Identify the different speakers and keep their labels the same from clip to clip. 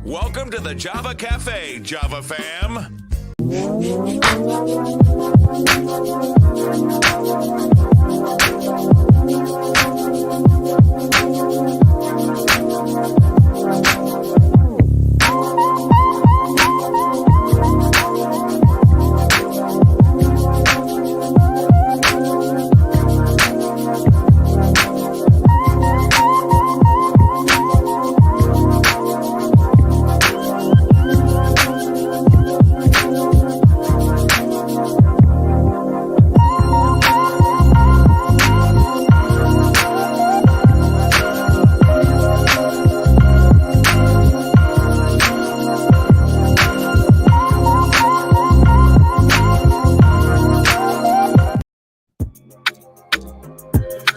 Speaker 1: Welcome to the Java Cafe, Java fam.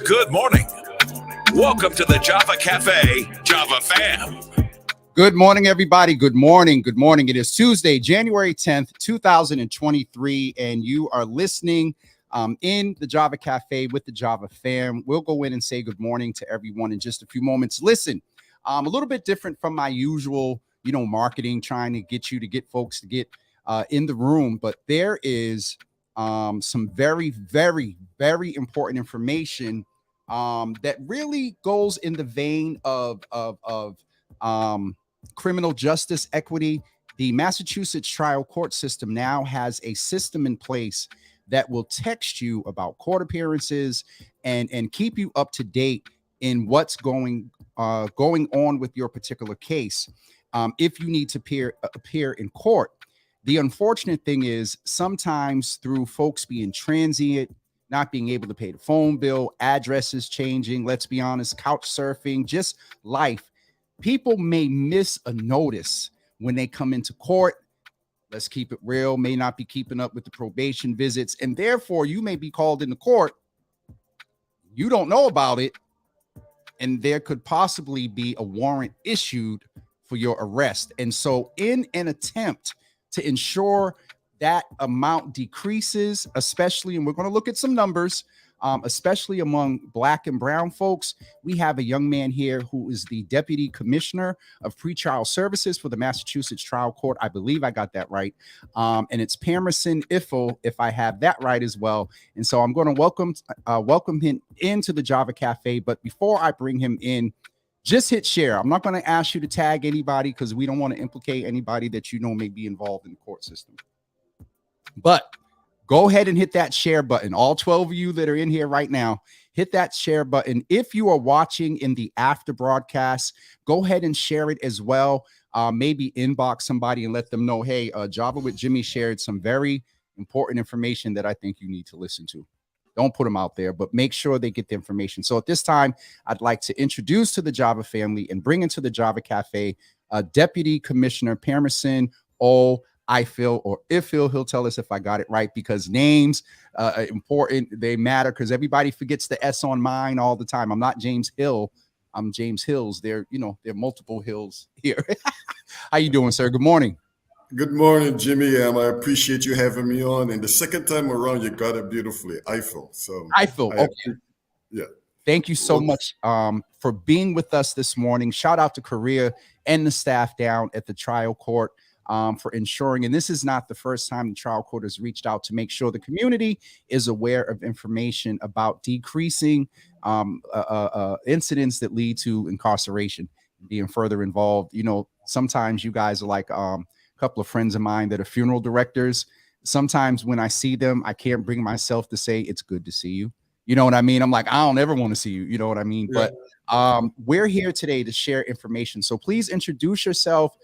Speaker 1: Good morning. Welcome to the Java Cafe, Java fam.
Speaker 2: Good morning, everybody. Good morning. Good morning. It is Tuesday, January 10th, 2023, and you are listening in the Java Cafe with the Java fam. We'll go in and say good morning to everyone in just a few moments. Listen, a little bit different from my usual, marketing, trying to get folks to get in the room, but there is some very, very, very important information that really goes in the vein of criminal justice equity. The Massachusetts trial court system now has a system in place that will text you about court appearances and keep you up to date in what's going on with your particular case. If you need to appear in court. The unfortunate thing is sometimes through folks being transient, not being able to pay the phone bill, addresses changing, let's be honest, couch surfing, just life, people may miss a notice when they come into court. Let's keep it real, may not be keeping up with the probation visits, and therefore you may be called into court. You don't know about it, and there could possibly be a warrant issued for your arrest. And so in an attempt to ensure that amount decreases, especially, and we're going to look at some numbers, especially among Black and brown folks. We have a young man here who is the Deputy Commissioner of Pretrial Services for the Massachusetts Trial Court. I believe I got that right. And it's Pamerson Iffel, if I have that right as well. And so I'm going to welcome him into the Java Cafe. But before I bring him in, just hit share. I'm not going to ask you to tag anybody because we don't want to implicate anybody that may be involved in the court system. But go ahead and hit that share button. All 12 of you that are in here right now, hit that share button. If you are watching in the after broadcast, go ahead and share it as well. Maybe inbox somebody and let them know, hey, Java with Jimmy shared some very important information that I think you need to listen to. Don't put them out there, but make sure they get the information. So at this time, I'd like to introduce to the Java family and bring into the Java Cafe Deputy Commissioner Pamerson Iffel or Iffel. He'll tell us if I got it right, because names are important. They matter because everybody forgets the S on mine all the time. I'm not James Hill. I'm James Hills. There are multiple Hills here. How you doing, sir? Good morning.
Speaker 3: Good morning, Jimmy. I appreciate you having me on. And the second time around, you got it beautifully. Iffel. So
Speaker 2: Iffel. Okay.
Speaker 3: Yeah.
Speaker 2: Thank you so much for being with us this morning. Shout out to Korea and the staff down at the trial court for ensuring, and this is not the first time the trial court has reached out to make sure the community is aware of information about decreasing incidents that lead to incarceration, being further involved. Sometimes you guys are like couple of friends of mine that are funeral directors. Sometimes when I see them, I can't bring myself to say it's good to see you. You know what I mean? I'm like, I don't ever want to see you. You know what I mean? Yeah. But we're here today to share information. So please introduce yourself.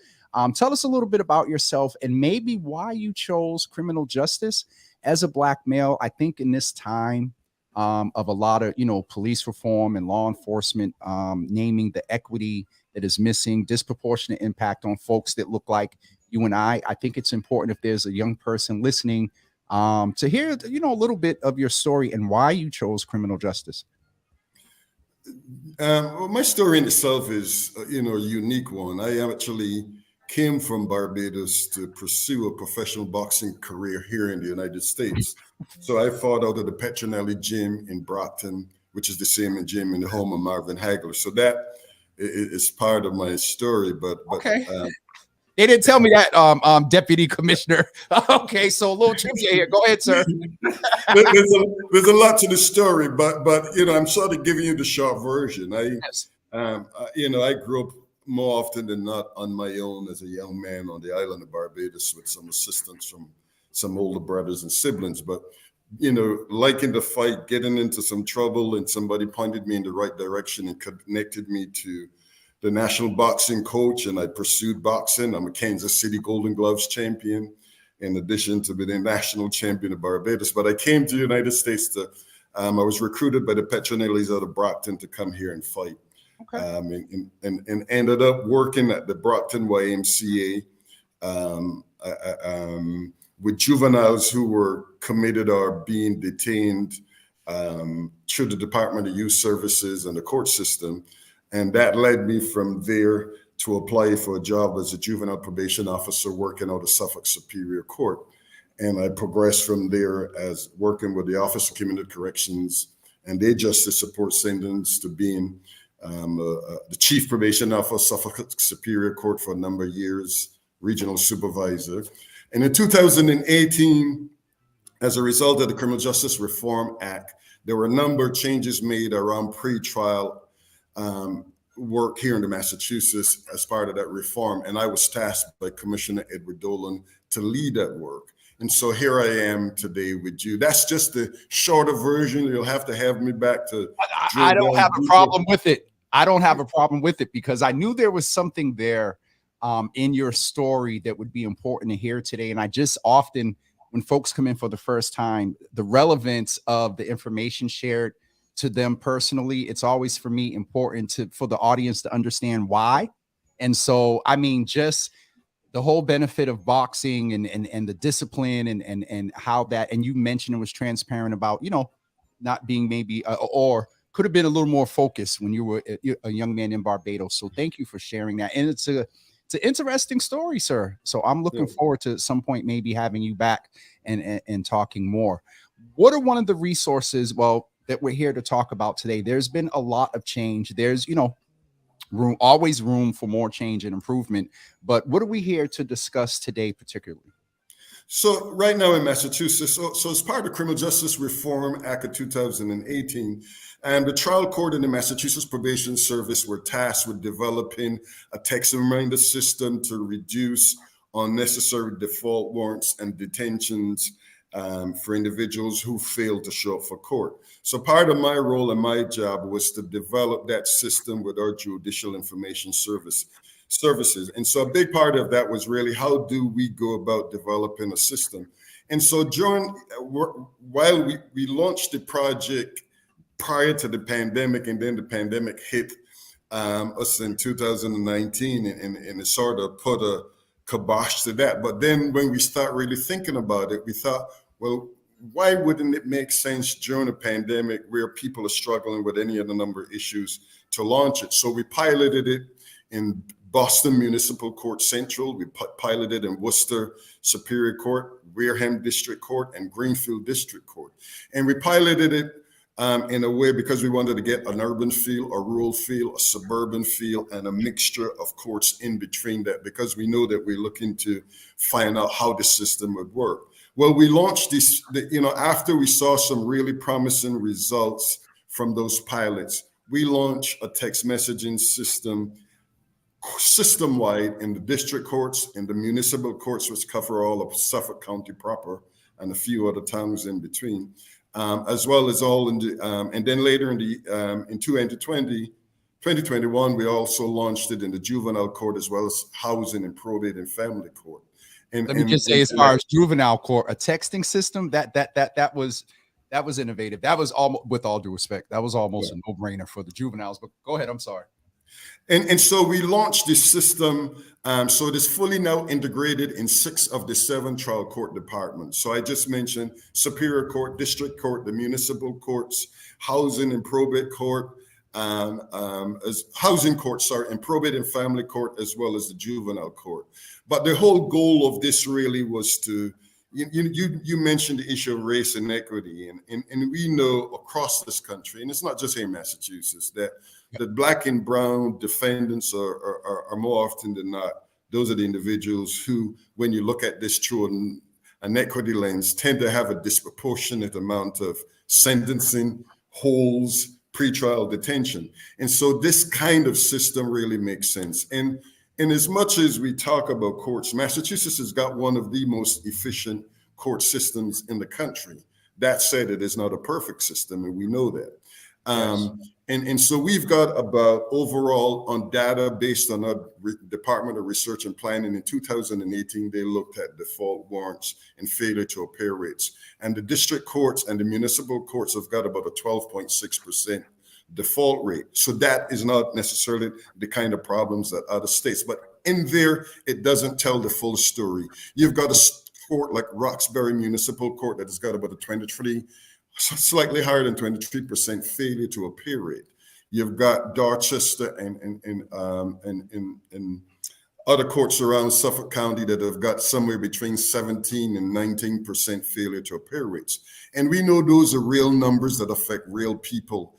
Speaker 2: Tell us a little bit about yourself and maybe why you chose criminal justice as a Black male. I think in this time of a lot of, police reform and law enforcement, naming the equity that is missing, disproportionate impact on folks that look like you and I think it's important if there's a young person listening to hear, a little bit of your story and why you chose criminal justice.
Speaker 3: Well, my story in itself is, a unique one. I actually came from Barbados to pursue a professional boxing career here in the United States. So I fought out of the Petronelli gym in Brockton, which is the same gym in the home of Marvin Hagler. So that is part of my story. But
Speaker 2: okay. They didn't tell me that, Deputy Commissioner. Okay, so a little trivia here. Go ahead, sir.
Speaker 3: There's a lot to the story, but I'm sort of giving you the short version.
Speaker 2: Yes.
Speaker 3: I grew up more often than not on my own as a young man on the island of Barbados with some assistance from some older brothers and siblings. But liking the fight, getting into some trouble, and somebody pointed me in the right direction and connected me to the national boxing coach, and I pursued boxing. I'm a Kansas City Golden Gloves champion, in addition to being a national champion of Barbados. But I came to the United States I was recruited by the Petronellis out of Brockton to come here and fight. Okay. And ended up working at the Brockton YMCA with juveniles who were committed or being detained through the Department of Youth Services and the court system. And that led me from there to apply for a job as a juvenile probation officer working out of Suffolk Superior Court. And I progressed from there as working with the Office of Community Corrections and their justice support centers to being the chief probation officer, Suffolk Superior Court for a number of years, regional supervisor. And in 2018, as a result of the Criminal Justice Reform Act, there were a number of changes made around pre-trial work here in the Massachusetts as part of that reform. And I was tasked by Commissioner Edward Dolan to lead that work. And so here I am today with you. That's just the shorter version. You'll have to have me back to.
Speaker 2: I don't have a problem with it. I don't have a problem with it because I knew there was something there in your story that would be important to hear today. And I just often, when folks come in for the first time, the relevance of the information shared to them personally, it's always for me important for the audience to understand why. And so, I mean, just the whole benefit of boxing and the discipline and how that, and you mentioned it was transparent about, not being maybe, or could have been a little more focused when you were a young man in Barbados. So thank you for sharing that. And it's an interesting story, sir. So I'm looking forward to at some point maybe having you back and talking more. What are one of the resources, that we're here to talk about today? There's been a lot of change. There's, always room for more change and improvement. But what are we here to discuss today particularly?
Speaker 3: So right now in Massachusetts, so as part of the Criminal Justice Reform Act of 2018, and the trial court and the Massachusetts Probation Service were tasked with developing a text reminder system to reduce unnecessary default warrants and detentions for individuals who failed to show up for court. So part of my role and my job was to develop that system with our judicial information services. And so a big part of that was really, how do we go about developing a system? And so while we launched the project prior to the pandemic, and then the pandemic hit us in 2019, and it sort of put a kibosh to that. But then when we start really thinking about it, we thought, well, why wouldn't it make sense during a pandemic where people are struggling with any of the number of issues to launch it? So we piloted it in Boston Municipal Court Central. We piloted in Worcester Superior Court, Wareham District Court, and Greenfield District Court. And we piloted it in a way because we wanted to get an urban feel, a rural feel, a suburban feel, and a mixture of courts in between that, because we know that we're looking to find out how the system would work. Well, we launched this, after we saw some really promising results from those pilots, we launched a text messaging system-wide in the district courts, in the municipal courts, which cover all of Suffolk County proper and a few other towns in between, as well as all in the, and then later in 2021, we also launched it in the juvenile court, as well as housing and probate and family court. And
Speaker 2: let me just say, as far as juvenile court, a texting system that was innovative. That was almost, with all due respect, that was almost a no-brainer for the juveniles. But go ahead, I'm sorry.
Speaker 3: And so we launched this system. So it is fully now integrated in 6 of the 7 trial court departments. So I just mentioned Superior Court, District Court, the municipal courts, housing and probate court, as housing court, and probate and family court, as well as the juvenile court. But the whole goal of this really was to, you mentioned the issue of race and equity, and we know across this country, and it's not just here in Massachusetts, that Black and brown defendants are more often than not those are the individuals who, when you look at this through an equity lens, tend to have a disproportionate amount of sentencing, holds, pretrial detention. And so this kind of system really makes sense. And as much as we talk about courts, Massachusetts has got one of the most efficient court systems in the country. That said, it is not a perfect system, and we know that.
Speaker 2: Yes.
Speaker 3: And so we've got about overall on data based on our Department of Research and Planning in 2018, they looked at default warrants and failure to appear rates. And the district courts and the municipal courts have got about a 12.6% default rate. So that is not necessarily the kind of problems that other states, but in there, it doesn't tell the full story. You've got a court like Roxbury Municipal Court that has got about a 23, slightly higher than 23% failure to appear rate. You've got Dorchester and other courts around Suffolk County that have got somewhere between 17 and 19% failure to appear rates. And we know those are real numbers that affect real people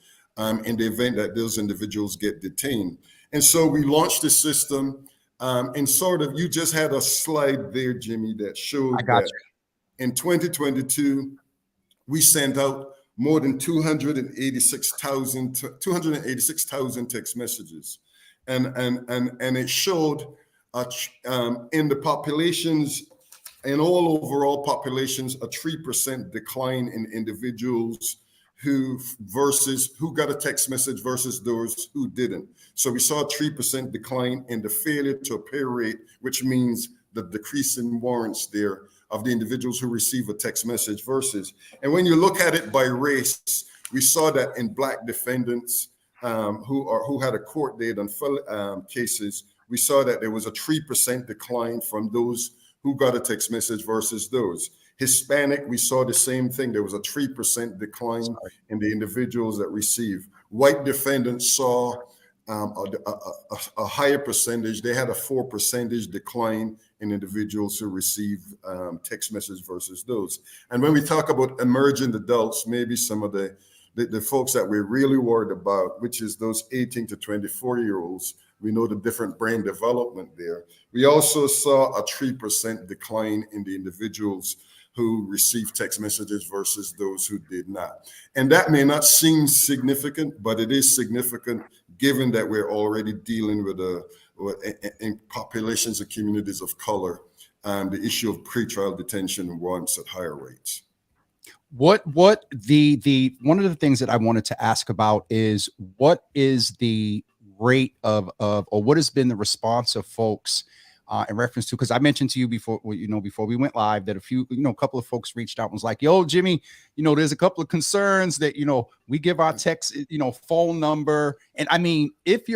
Speaker 3: in the event that those individuals get detained. And so we launched the system and sort of, you just had a slide there, Jimmy, that showed that in 2022, we sent out more than 286,000 text messages. And it showed in the populations, in all overall populations, a 3% decline in individuals who got a text message versus those who didn't. So we saw a 3% decline in the failure to appear rate, which means the decrease in warrants there of the individuals who receive a text message versus. And when you look at it by race, we saw that in Black defendants who had a court date on cases, we saw that there was a 3% decline from those who got a text message versus those. Hispanic, we saw the same thing. There was a 3% decline in the individuals that received. White defendants saw a higher percentage. They had a 4% decline in individuals who receive text message versus those. And when we talk about emerging adults, maybe some of the folks that we're really worried about, which is those 18 to 24-year-olds, we know the different brain development there. We also saw a 3% decline in the individuals who received text messages versus those who did not. And that may not seem significant, but it is significant given that we're already dealing with in populations and communities of color, the issue of pretrial detention warrants at higher rates.
Speaker 2: What the one of the things that I wanted to ask about is what is the rate of or what has been the response of folks in reference to, because I mentioned to you before, before we went live, that a couple of folks reached out and was like, yo, Jimmy, there's a couple of concerns that, we give our text, phone number. And I mean, if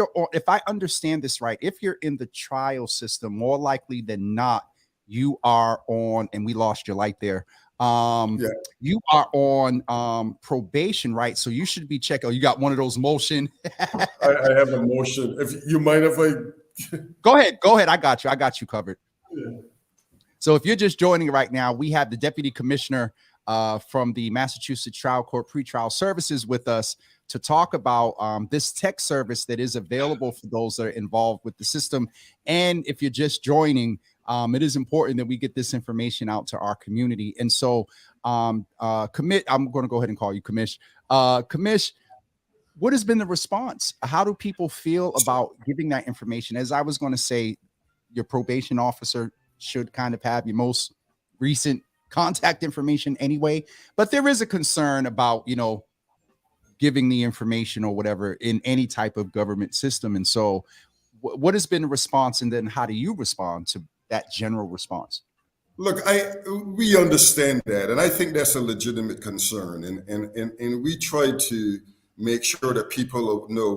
Speaker 2: I understand this right, if you're in the trial system, more likely than not, you are on, and we lost your light there. You are on probation, right? So you should be checking. Oh, you got one of those motion.
Speaker 3: I have a motion. If you mind if I
Speaker 2: Go ahead. I got you covered. Yeah. So if you're just joining right now, we have the Deputy Commissioner from the Massachusetts Trial Court Pretrial Services with us to talk about this tech service that is available for those that are involved with the system. And if you're just joining, it is important that we get this information out to our community. And so, I'm going to go ahead and call you Commish. Commish, what has been the response? How do people feel about giving that information? As I was going to say, your probation officer should kind of have your most recent contact information anyway, but there is a concern about, giving the information or whatever in any type of government system. And so what has been the response? And then how do you respond to that general response?
Speaker 3: Look, we understand that. And I think that's a legitimate concern. And we try to make sure that people know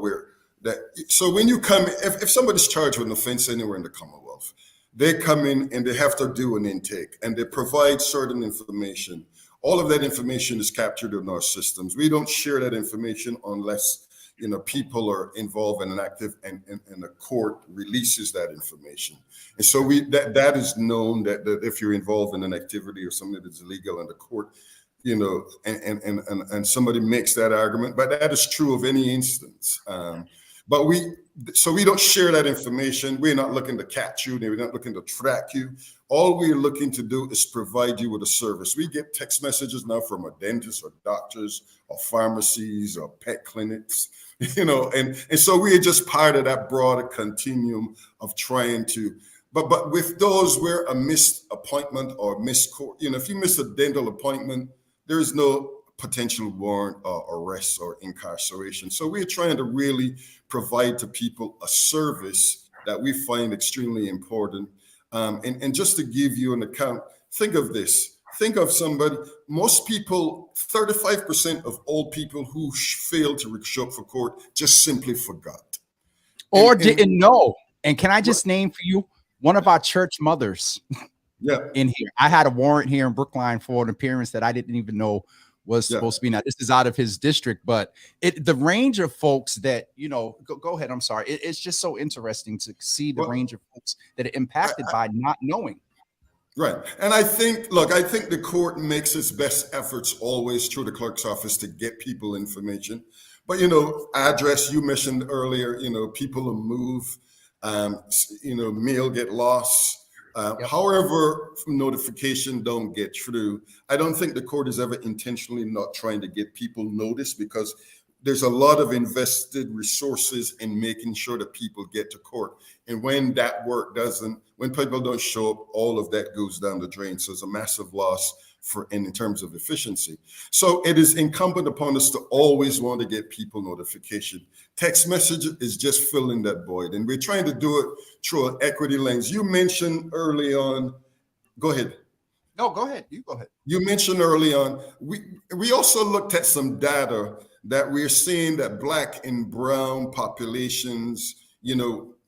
Speaker 3: so when you come, if somebody's charged with an offense anywhere in the Commonwealth, they come in and they have to do an intake and they provide certain information. All of that information is captured in our systems. We don't share that information unless people are involved in an active and the court releases that information. And so that is known that if you're involved in an activity or something that's illegal in the court, and somebody makes that argument, but that is true of any instance. But we don't share that information. We're not looking to catch you. We're not looking to track you. All we're looking to do is provide you with a service. We get text messages now from a dentist or doctors or pharmacies or pet clinics, and so we are just part of that broader continuum of trying to. But with those, where a missed appointment or missed court, if you miss a dental appointment, there is no potential warrant or arrest or incarceration. So we're trying to really provide to people a service that we find extremely important. And just to give you an account, think of this. Think of somebody, most people, 35% of old people who failed to show up for court just simply forgot.
Speaker 2: Or didn't know. And can I just name for you one of our church mothers in here? I had a warrant here in Brookline for an appearance that I didn't even know was supposed to be. Now, this is out of his district, but the range of folks that, go ahead. I'm sorry. It's just so interesting to see the range of folks that are impacted by not knowing.
Speaker 3: Right. And I think the court makes its best efforts always through the clerk's office to get people information. But, address you mentioned earlier, people will move, mail get lost. However, notification don't get through. I don't think the court is ever intentionally not trying to get people noticed, because there's a lot of invested resources in making sure that people get to court. And when that work when people don't show up, all of that goes down the drain. So it's a massive loss in terms of efficiency. So it is incumbent upon us to always want to get people notification. Text message is just filling that void. And we're trying to do it through an equity lens. You mentioned early on, go ahead.
Speaker 2: No, go ahead. You go ahead.
Speaker 3: You mentioned early on, we also looked at some data that we're seeing that Black and brown populations,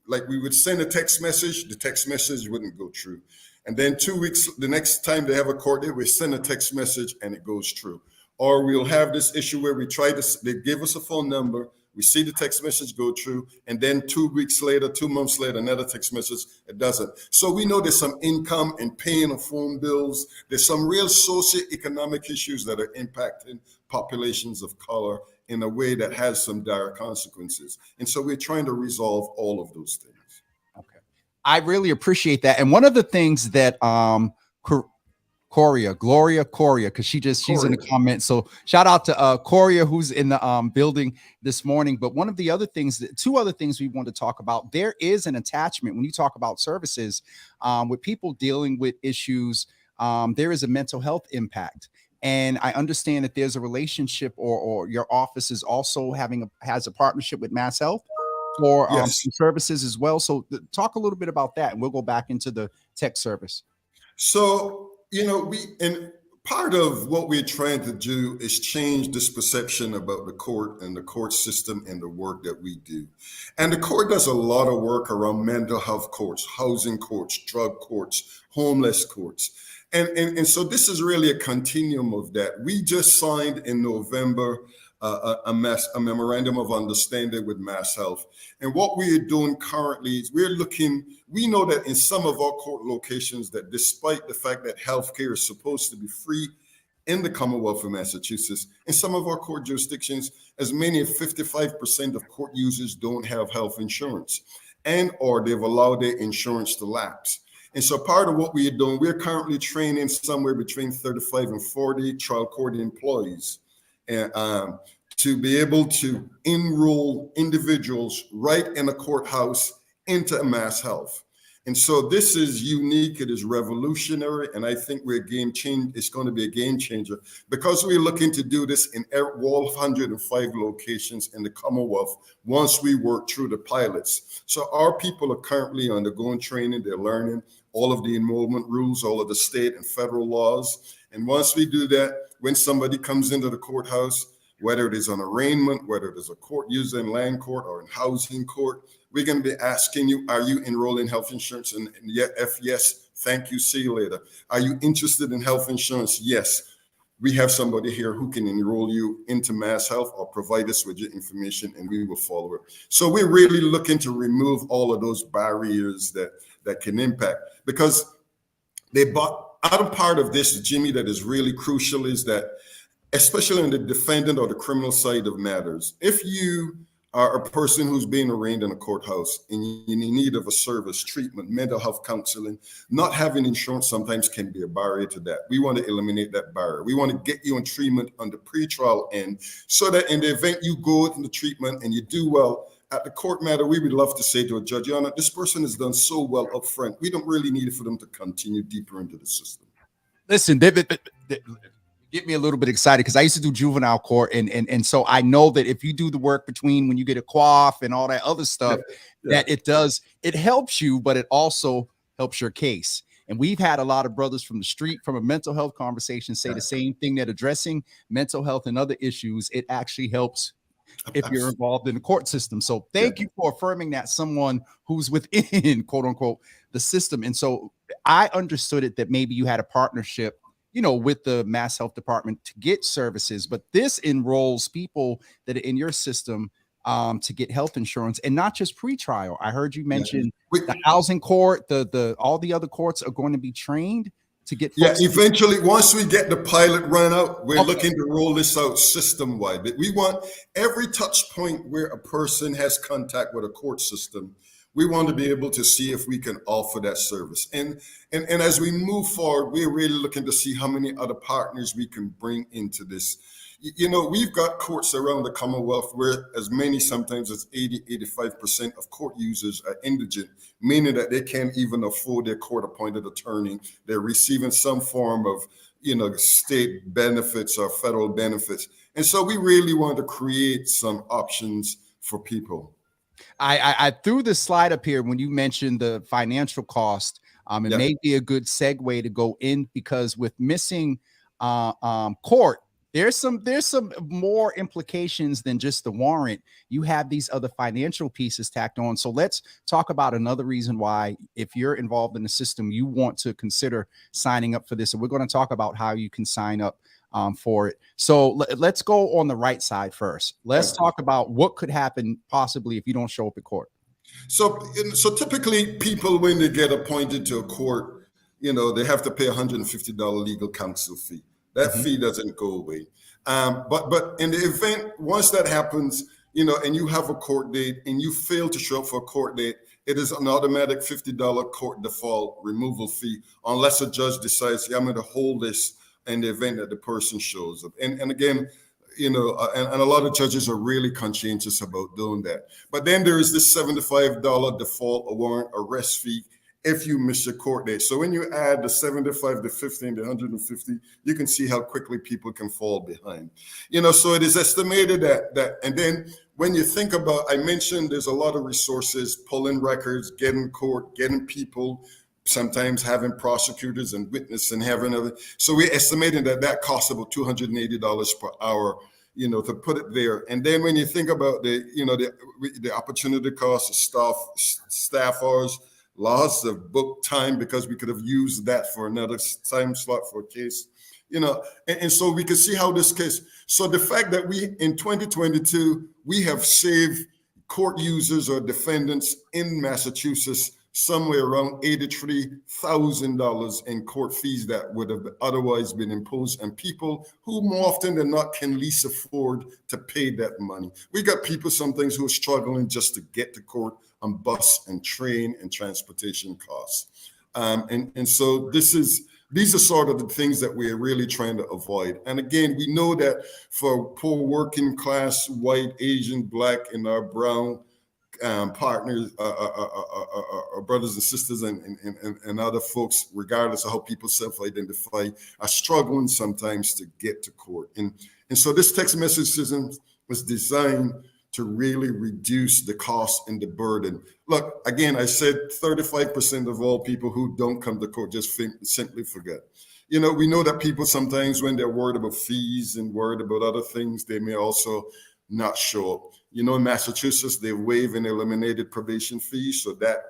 Speaker 3: like we would send a text message, the text message wouldn't go through. And then 2 weeks, the next time they have a court date, we send a text message and it goes through. Or we'll have this issue where they give us a phone number, we see the text message go through, and then 2 weeks later, 2 months later, another text message, it doesn't. So we know there's some income and paying of phone bills. There's some real socioeconomic issues that are impacting populations of color in a way that has some dire consequences. And so we're trying to resolve all of those things.
Speaker 2: Okay. I really appreciate that. And one of the things that Gloria, because she's in the comments. So shout out to Coria, who's in the building this morning. But one of the other things, two other things we want to talk about, there is an attachment when you talk about services with people dealing with issues. There is a mental health impact. And I understand that there's a relationship, or your office is also has a partnership with MassHealth for some services as well. So talk a little bit about that, and we'll go back into the tech service.
Speaker 3: So, part of what we're trying to do is change this perception about the court and the court system and the work that we do. And the court does a lot of work around mental health courts, housing courts, drug courts, homeless courts. And so this is really a continuum of that. We just signed in November a memorandum of understanding with MassHealth. And what we are doing currently is we know that in some of our court locations, that despite the fact that healthcare is supposed to be free in the Commonwealth of Massachusetts, in some of our court jurisdictions, as many as 55% of court users don't have health insurance, or they've allowed their insurance to lapse. And so part of what we are doing, we're currently training somewhere between 35 and 40 trial court employees to be able to enroll individuals right in a courthouse into MassHealth. And so this is unique, it is revolutionary, and I think it's going to be a game changer, because we're looking to do this in all 105 locations in the Commonwealth once we work through the pilots. So our people are currently undergoing training, they're learning all of the enrollment rules, all of the state and federal laws. And once we do that, when somebody comes into the courthouse, whether it is an arraignment, whether it is a court user in land court or in housing court, we're going to be asking you, are you enrolled in health insurance? And if yes, thank you, see you later. Are you interested in health insurance? Yes. We have somebody here who can enroll you into MassHealth or provide us with your information, and we will follow it. So we're really looking to remove all of those barriers that can impact, because other part of this, Jimmy, that is really crucial is that, especially on the defendant or the criminal side of matters, if you a person who's being arraigned in a courthouse and in need of a service, treatment, mental health counseling, not having insurance sometimes can be a barrier to that. We want to eliminate that barrier. We want to get you on treatment on the pretrial end so that in the event you go into treatment and you do well, at the court matter, we would love to say to a judge, Your Honor, this person has done so well up front. We don't really need it for them to continue deeper into the system.
Speaker 2: Listen, get me a little bit excited because I used to do juvenile court, and so I know that if you do the work between when you get a quaff and all that other stuff, that it helps you, but it also helps your case. And we've had a lot of brothers from the street, from a mental health conversation, say the same thing, that addressing mental health and other issues, it actually helps if you're involved in the court system. So thank you for affirming that, someone who's within, quote unquote, the system. And so I understood it that maybe you had a partnership, with the MassHealth department to get services, but this enrolls people that are in your system to get health insurance, and not just pretrial. I heard you mention the housing court, the all the other courts are going to be trained to get.
Speaker 3: Eventually, once we get the pilot run out, we're looking to roll this out system-wide. But we want every touch point where a person has contact with a court system, we want to be able to see if we can offer that service. And as we move forward, we're really looking to see how many other partners we can bring into this. We've got courts around the Commonwealth where as many sometimes as 80-85% of court users are indigent, meaning that they can't even afford their court-appointed attorney. They're receiving some form of, state benefits or federal benefits. And so we really want to create some options for people.
Speaker 2: I threw the slide up here when you mentioned the financial cost. It may be a good segue to go in, because with missing court, there's some more implications than just the warrant. You have these other financial pieces tacked on. So let's talk about another reason why, if you're involved in the system, you want to consider signing up for this. And we're going to talk about how you can sign up for it. So let's go on the right side first. Let's talk about what could happen possibly if you don't show up at court.
Speaker 3: So typically people, when they get appointed to a court, they have to pay $150 legal counsel fee. That fee doesn't go away. But in the event, once that happens, and you have a court date and you fail to show up for a court date, it is an automatic $50 court default removal fee, unless a judge decides, I'm going to hold this in the event that the person shows up. And again, and a lot of judges are really conscientious about doing that. But then there is this $75 default warrant arrest fee if you miss your court date. So when you add the 75, the 50, and the 150, you can see how quickly people can fall behind. So it is estimated that, and then when you think about, I mentioned there's a lot of resources, pulling records, getting court, getting people, sometimes having prosecutors and witnesses and having other. So we're estimating that costs about $280 per hour, to put it there. And then when you think about the opportunity cost of staff hours, loss of book time, because we could have used that for another time slot for a case, and so we can see how this case. So the fact that we, in 2022, we have saved court users or defendants in Massachusetts somewhere around $83,000 in court fees that would have otherwise been imposed on people who more often than not can least afford to pay that money. We got people sometimes who are struggling just to get to court on bus and train and transportation costs. And so these are sort of the things that we're really trying to avoid. And again, we know that for poor working class, white, Asian, Black, and our brown partners, our brothers and sisters, and other folks, regardless of how people self-identify, are struggling sometimes to get to court. And so this text message system was designed to really reduce the cost and the burden. Look, again, I said 35% of all people who don't come to court just simply forget. We know that people sometimes, when they're worried about fees and worried about other things, they may also not show up. In Massachusetts, they waived and eliminated probation fees, so the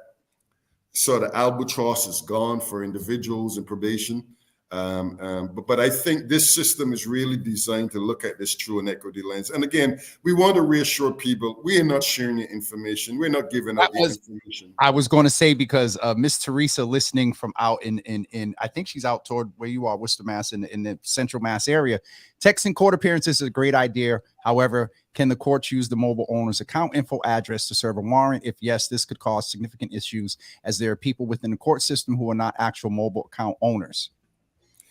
Speaker 3: albatross is gone for individuals in probation. But I think this system is really designed to look at this through an equity lens. And again, we want to reassure people we are not sharing your information. We're not giving out your information.
Speaker 2: I was going to say, because Miss Teresa listening from out in I think she's out toward where you are, Worcester, Mass, in the Central Mass area. Texting court appearances is a great idea. However, can the courts use the mobile owner's account info address to serve a warrant? If yes, this could cause significant issues, as there are people within the court system who are not actual mobile account owners.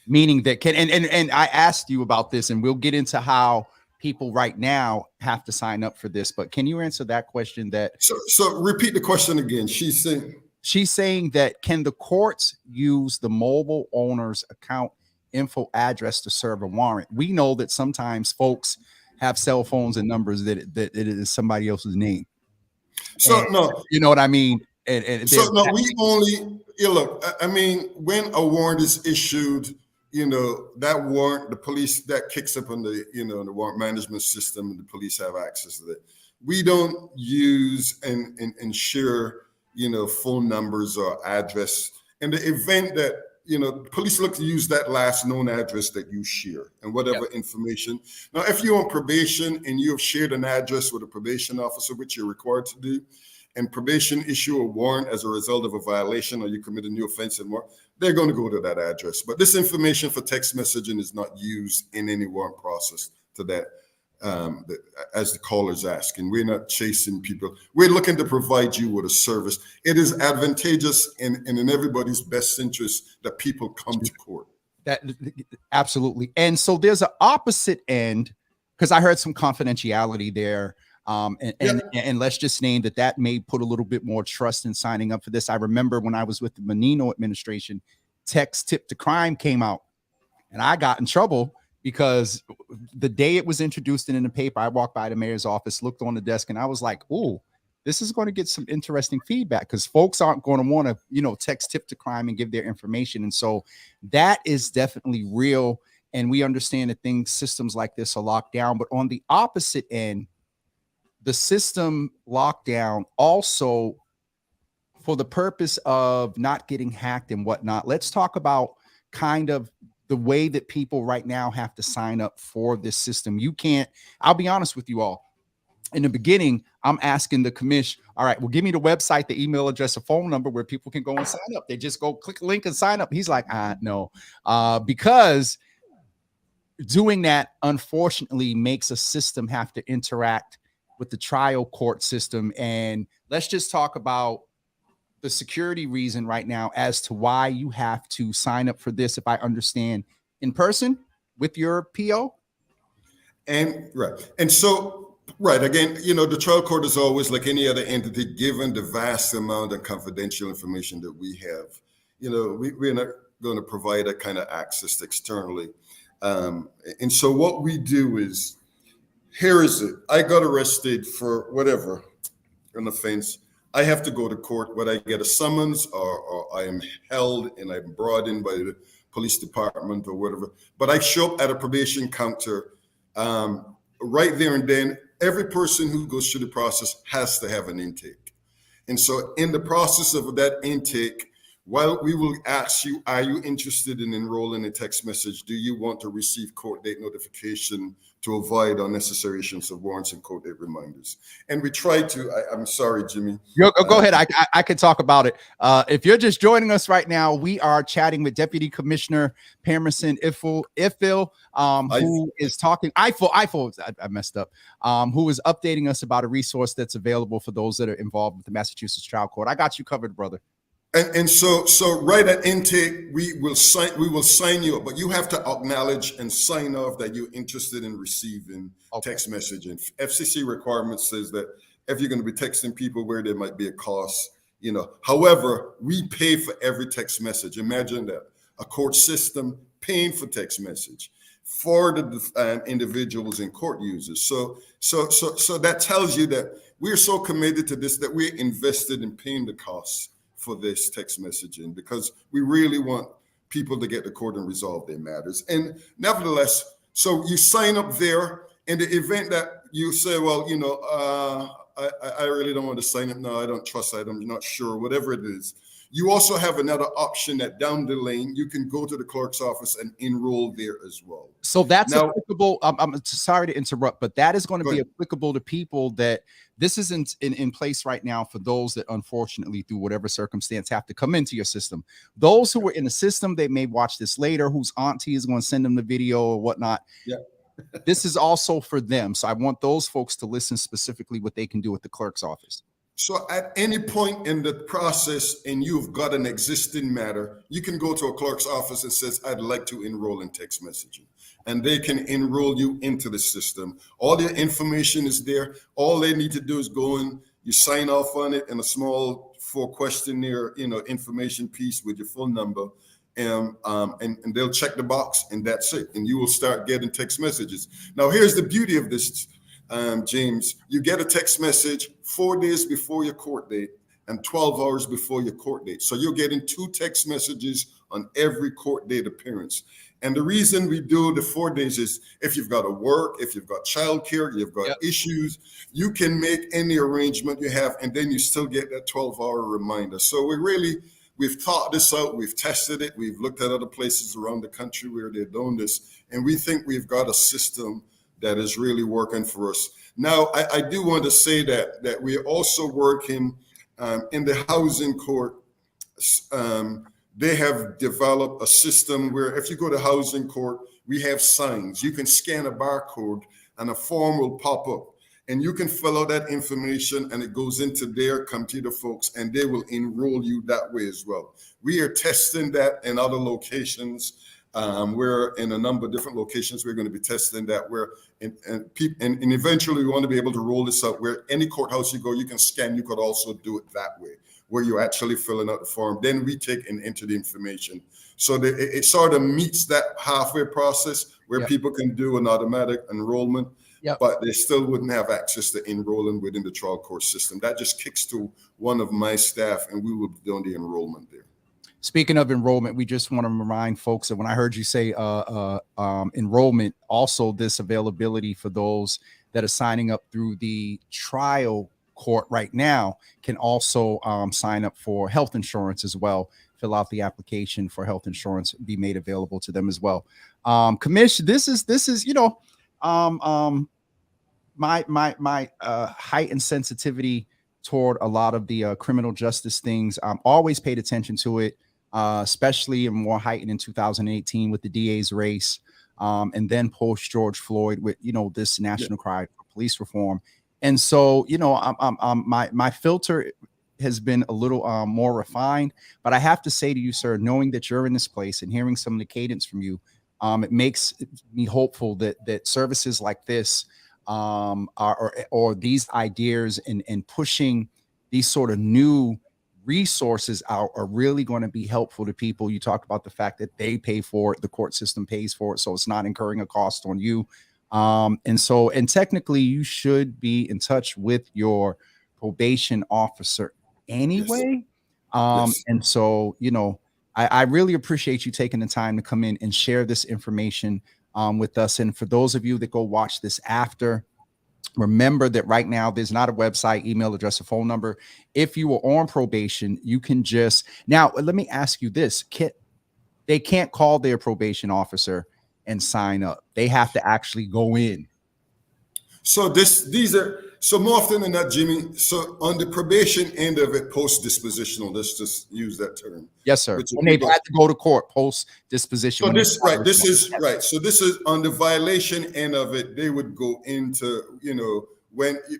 Speaker 2: Meaning that and I asked you about this, and we'll get into how people right now have to sign up for this. But can you answer that question?
Speaker 3: So repeat the question again. She's saying
Speaker 2: that can the courts use the mobile owner's account info address to serve a warrant? We know that sometimes folks have cell phones and numbers that it is somebody else's name.
Speaker 3: So
Speaker 2: and,
Speaker 3: no,
Speaker 2: you know what I mean? And
Speaker 3: so no, we only look. I mean, when a warrant is issued, that warrant, the police, that kicks up on the, the warrant management system, and the police have access to that. We don't use and ensure, phone numbers or address. In the event that, police look to use that last known address that you share and whatever information. Now, if you're on probation and you have shared an address with a probation officer, which you're required to do, and probation issue a warrant as a result of a violation, or you commit a new offense and warrant, they're going to go to that address. But this information for text messaging is not used in any warrant process to that, as the caller's asking. We're not chasing people. We're looking to provide you with a service. It is advantageous and in everybody's best interest that people come to court.
Speaker 2: That absolutely. And so there's an opposite end, because I heard some confidentiality there. And let's just name that may put a little bit more trust in signing up for this. I remember when I was with the Menino administration, text tip to crime came out, and I got in trouble because the day it was introduced in the paper, I walked by the mayor's office, looked on the desk, and I was like, "Ooh, this is going to get some interesting feedback," because folks aren't going to want to, text tip to crime and give their information. And so that is definitely real. And we understand that systems like this are locked down. But on the opposite end, the system lockdown also for the purpose of not getting hacked and whatnot. Let's talk about kind of the way that people right now have to sign up for this system. I'll be honest with you all. In the beginning, I'm asking the commish, all right, well, give me the website, the email address, a phone number where people can go and sign up. They just go click a link and sign up. He's like, no, because doing that, unfortunately, makes a system have to interact with the trial court system. And let's just talk about the security reason right now as to why you have to sign up for this, if I understand, in person with your PO.
Speaker 3: And so again, the trial court is always like any other entity, given the vast amount of confidential information that we have. We're not going to provide that kind of access externally. And so what we do is, here is it. I got arrested for whatever, an offense. I have to go to court, whether I get a summons or I am held and I'm brought in by the police department or whatever. But I show up at a probation counter right there and then. Every person who goes through the process has to have an intake. And so in the process of that intake, while we will ask you, are you interested in enrolling a text message? Do you want to receive court date notification to avoid unnecessary issuance of warrants and court date reminders? And we try to, I'm sorry, Jimmy.
Speaker 2: Go ahead. I can talk about it. If you're just joining us right now, we are chatting with Deputy Commissioner Pamerson Ifil, who is talking, I messed up, who is updating us about a resource that's available for those that are involved with the Massachusetts trial court. I got you covered, brother.
Speaker 3: And so right at intake, we will sign you up, but you have to acknowledge and sign off that you're interested in receiving text messaging. FCC requirement says that if you're going to be texting people where there might be a cost, however, we pay for every text message. Imagine that, a court system paying for text message for the individuals and court users. So that tells you that we're so committed to this that we're invested in paying the costs for this text messaging, because we really want people to get to court and resolve their matters. And nevertheless, so you sign up there. In the event that you say, well, I really don't want to sign up now, I don't trust it, I'm not sure, whatever it is, You also have another option that down the lane, you can go to the clerk's office and enroll there as well.
Speaker 2: So that's
Speaker 3: now,
Speaker 2: applicable. I'm sorry to interrupt, but that is going to be
Speaker 3: ahead.
Speaker 2: applicable to people that this isn't in place right now for those that unfortunately through whatever circumstance have to come into your system. Those who are in the system, they may watch this later, whose auntie is going to send them the video or whatnot.
Speaker 3: Yeah.
Speaker 2: This is also for them. So I want those folks to listen specifically what they can do at the clerk's office.
Speaker 3: So at any point in the process and you've got an existing matter, you can go to a clerk's office and says, I'd like to enroll in text messaging. And they can enroll you into the system. All your information is there. All they need to do is go in, you sign off on it in a small 4-questionnaire, information piece with your phone number. And they'll check the box and that's it. And you will start getting text messages. Now, here's the beauty of this, James. You get a text message 4 days before your court date and 12 hours before your court date. So you're getting 2 text messages on every court date appearance. And the reason we do the 4 days is if you've got to work, if you've got childcare, you've got issues, you can make any arrangement you have, and then you still get that 12-hour reminder. So we've thought this out, we've tested it, we've looked at other places around the country where they're doing this, and we think we've got a system that is really working for us. Now, I do want to say that we're also working in the housing court. They have developed a system where if you go to housing court, we have signs. You can scan a barcode and a form will pop up. And you can fill out that information and it goes into their computer folks and they will enroll you that way as well. We are testing that in other locations. We're in a number of different locations. We're going to be testing that and eventually we want to be able to roll this out where any courthouse you go, you can scan. You could also do it that way, where you're actually filling out the form. Then we take and enter the information. So that it sort of meets that halfway process where people can do an automatic enrollment. But they still wouldn't have access to enrolling within the trial court system. That just kicks to one of my staff, and we will be doing the enrollment there.
Speaker 2: Speaking of enrollment, we just want to remind folks that when I heard you say enrollment, also this availability for those that are signing up through the trial court right now can also sign up for health insurance as well. Fill out the application for health insurance, be made available to them as well. Commish, this is my heightened sensitivity toward a lot of the criminal justice things. Always paid attention to it, especially and more heightened in 2018 with the DA's race, and then post George Floyd with this national cry for police reform. And so my filter has been a little more refined, but I have to say to you, sir, knowing that you're in this place and hearing some of the cadence from you, it makes me hopeful that services like this or these ideas and pushing these sort of new resources out are really going to be helpful to people. You talked about the fact that they pay for it, the court system pays for it, so it's not incurring a cost on you. And technically you should be in touch with your probation officer anyway.
Speaker 3: Yes.
Speaker 2: And so, I really appreciate you taking the time to come in and share this information with us. And for those of you that go watch this after, remember that right now there's not a website, email address, or phone number. If you are on probation, you can now let me ask you this, they can't call their probation officer and sign up. They have to actually go in.
Speaker 3: So these are more often than not, Jimmy. So on the probation end of it, post dispositional. Let's just use that term.
Speaker 2: Yes, sir. And they've had to go to court post disposition.
Speaker 3: So This is on the violation end of it. They would go into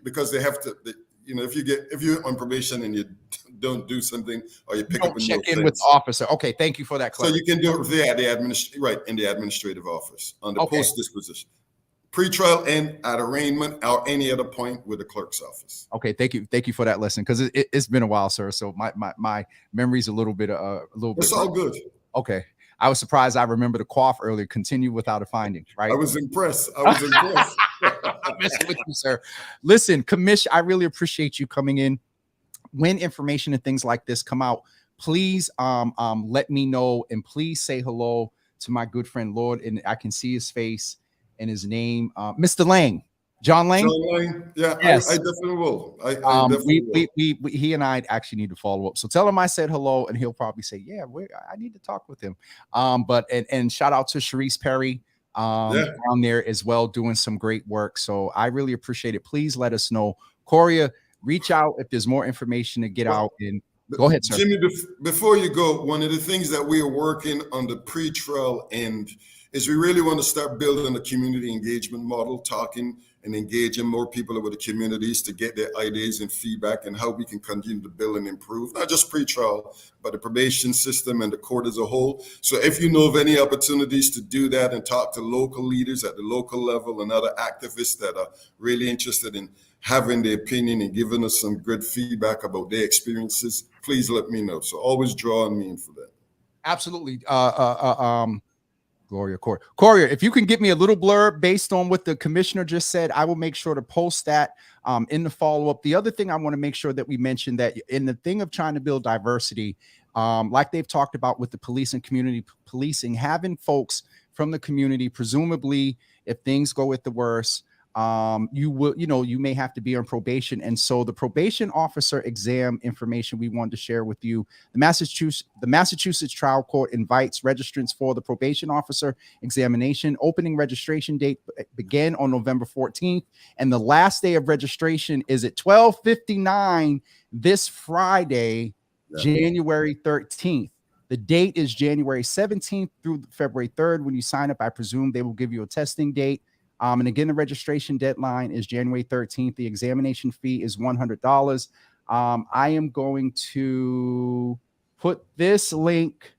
Speaker 3: because they have to. If you're on probation and you don't do something or you pick up a
Speaker 2: check in with the officer. Okay, thank you for that.
Speaker 3: So you can do it there in the administrative office on the post disposition. Pre-trial and at arraignment or any other point with the clerk's office.
Speaker 2: Okay, thank you for that lesson, because it's been a while, sir. So my memory's a little bit.
Speaker 3: It's all good.
Speaker 2: Okay, I was surprised. I remember the cough earlier. Continue without a finding. Right.
Speaker 3: I was impressed.
Speaker 2: I'm messing with you, sir. Listen, Commish, I really appreciate you coming in. When information and things like this come out, please let me know, and please say hello to my good friend Lord, and I can see his face and his name, Mr. Lang. John Lang.
Speaker 3: John Lang, yeah,
Speaker 2: Yes.
Speaker 3: I definitely will. I definitely will.
Speaker 2: He and I actually need to follow up. So tell him I said hello, and he'll probably say, "Yeah, I need to talk with him." But shout out to Sharice Perry down there as well, doing some great work. So I really appreciate it. Please let us know, Coria. Reach out if there's more information to get out. And go ahead, sir.
Speaker 3: Jimmy, before you go, one of the things that we are working on the pre-trial end is we really want to start building a community engagement model, talking and engaging more people with the communities to get their ideas and feedback and how we can continue to build and improve, not just pre-trial, but the probation system and the court as a whole. So if you know of any opportunities to do that and talk to local leaders at the local level and other activists that are really interested in having their opinion and giving us some good feedback about their experiences, please let me know. So always draw on me in for that.
Speaker 2: Absolutely. Coria, if you can get me a little blurb based on what the commissioner just said, I will make sure to post that in the follow-up. The other thing I want to make sure that we mention that in the thing of trying to build diversity, like they've talked about with the police and community policing, having folks from the community, presumably if things go at the worst, you may have to be on probation. And so the probation officer exam information we wanted to share with you, the Massachusetts trial court invites registrants for the probation officer examination. Opening registration date began on November 14th. And the last day of registration is at 12:59 this Friday, January 13th. The date is January 17th through February 3rd. When you sign up, I presume they will give you a testing date. And again, the registration deadline is January 13th. The examination fee is $100. I am going to put this link,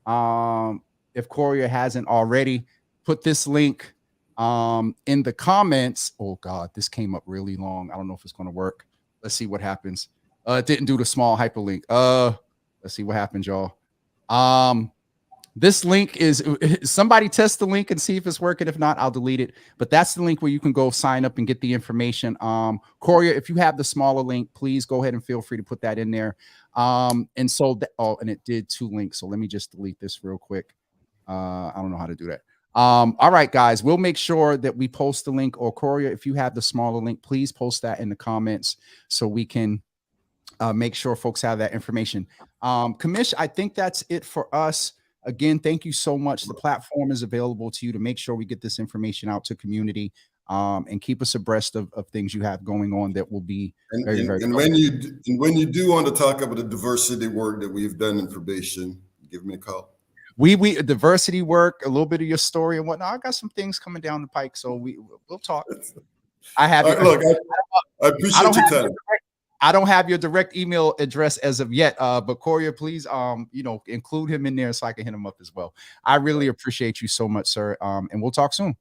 Speaker 2: if Coria hasn't already, put this link in the comments. Oh, God, this came up really long. I don't know if it's going to work. Let's see what happens. It didn't do the small hyperlink. Let's see what happens, y'all. This link is, somebody test the link and see if it's working. If not, I'll delete it. But that's the link where you can go sign up and get the information. Coria, if you have the smaller link, please go ahead and feel free to put that in there. And it did 2 links. So let me just delete this real quick. I don't know how to do that. All right, guys, we'll make sure that we post the link. Or Coria, if you have the smaller link, please post that in the comments so we can make sure folks have that information. Commish, I think that's it for us. Again, thank you so much. The platform is available to you to make sure we get this information out to community and keep us abreast of things you have going on that will be very
Speaker 3: and when you do want to talk about the diversity work that we've done in probation, give me a call.
Speaker 2: We diversity work, a little bit of your story and whatnot. I got some things coming down the pike, so we'll talk. I have
Speaker 3: look, I appreciate your time.
Speaker 2: I don't have your direct email address as of yet, but Coria, please, include him in there so I can hit him up as well. I really appreciate you so much, sir. And we'll talk soon.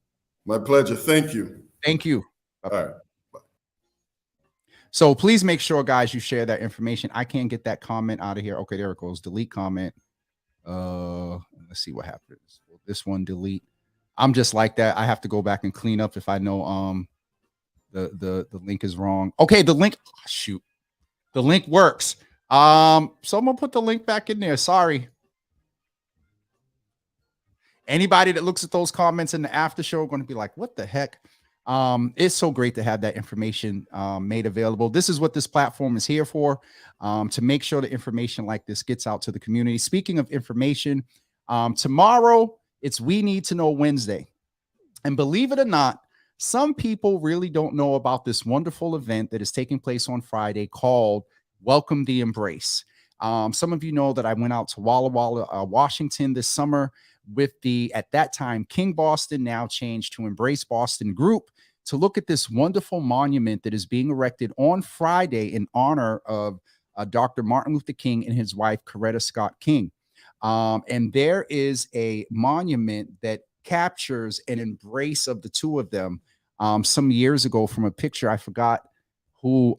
Speaker 3: My pleasure. Thank you.
Speaker 2: Thank you.
Speaker 3: All right. Bye.
Speaker 2: So please make sure, guys, you share that information. I can't get that comment out of here. Okay, there it goes. Delete comment. Let's see what happens. Will this one delete? I'm just like that. I have to go back and clean up if I know the link is wrong. Okay, the link. Oh, shoot. The link works. So I'm gonna put the link back in there. Sorry. Anybody that looks at those comments in the after show are going to be like, what the heck? It's so great to have that information made available. This is what this platform is here for, to make sure that information like this gets out to the community. Speaking of information, tomorrow it's We Need to Know Wednesday. And believe it or not, some people really don't know about this wonderful event that is taking place on Friday called Welcome the Embrace. Some of you know that I went out to Walla Walla, Washington this summer with the, at that time, King Boston, now changed to Embrace Boston group, to look at this wonderful monument that is being erected on Friday in honor of Dr. Martin Luther King and his wife, Coretta Scott King. And there is a monument that captures an embrace of the two of them some years ago from a picture. I forgot who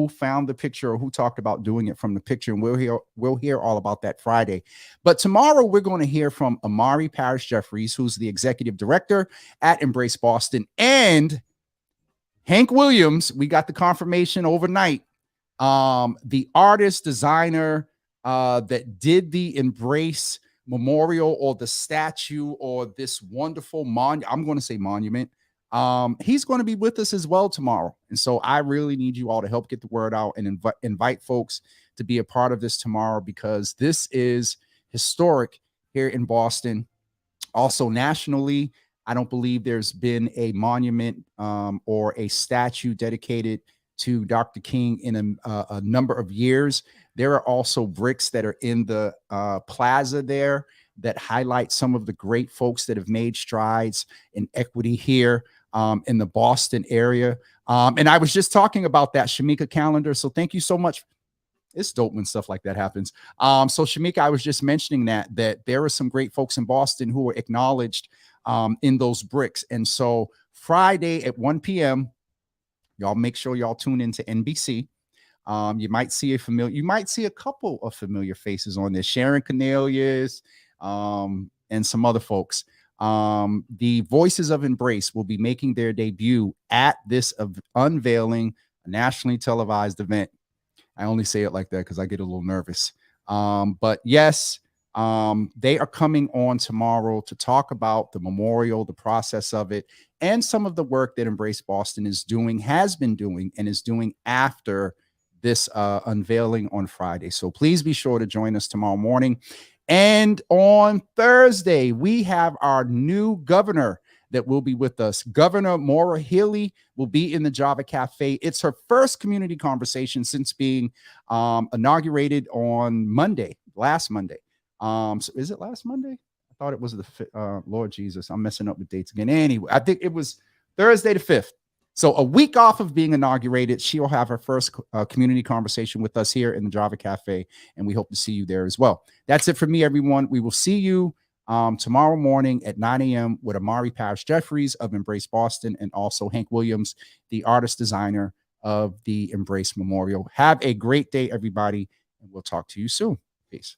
Speaker 2: found the picture or who talked about doing it from the picture, and we'll hear all about that Friday. But tomorrow we're going to hear from Amari Parrish Jeffries, who's the executive director at Embrace Boston, and Hank Williams. We got the confirmation overnight. The artist designer that did the Embrace Memorial or the statue or this wonderful I'm going to say monument. He's going to be with us as well tomorrow. And so I really need you all to help get the word out and invite folks to be a part of this tomorrow, because this is historic here in Boston. Also nationally, I don't believe there's been a monument or a statue dedicated to Dr. King in a number of years. There are also bricks that are in the plaza there that highlight some of the great folks that have made strides in equity here in the Boston area. And I was just talking about that Shamika calendar. So thank you so much. It's dope when stuff like that happens. So Shamika, I was just mentioning that there are some great folks in Boston who are acknowledged in those bricks. And so Friday at 1 p.m., y'all make sure y'all tune into NBC. You might see a couple of familiar faces on this. Sharon Cornelius and some other folks. The Voices of Embrace will be making their debut at this unveiling, a nationally televised event. I only say it like that because I get a little nervous. But yes, they are coming on tomorrow to talk about the memorial, the process of it, and some of the work that Embrace Boston is doing, has been doing, and is doing after this unveiling on Friday. So please be sure to join us tomorrow morning. And on Thursday, we have our new governor that will be with us. Governor Maura Healey will be in the Java Cafe. It's her first community conversation since being inaugurated on last Monday. So is it last Monday? I thought it was the Lord Jesus. I'm messing up with dates again. Anyway, I think it was Thursday the 5th. So a week off of being inaugurated, she'll have her first community conversation with us here in the Java Cafe, and we hope to see you there as well. That's it for me, everyone. We will see you tomorrow morning at 9 a.m. with Amari Parrish Jeffries of Embrace Boston, and also Hank Williams, the artist designer of the Embrace Memorial. Have a great day, everybody, and we'll talk to you soon. Peace.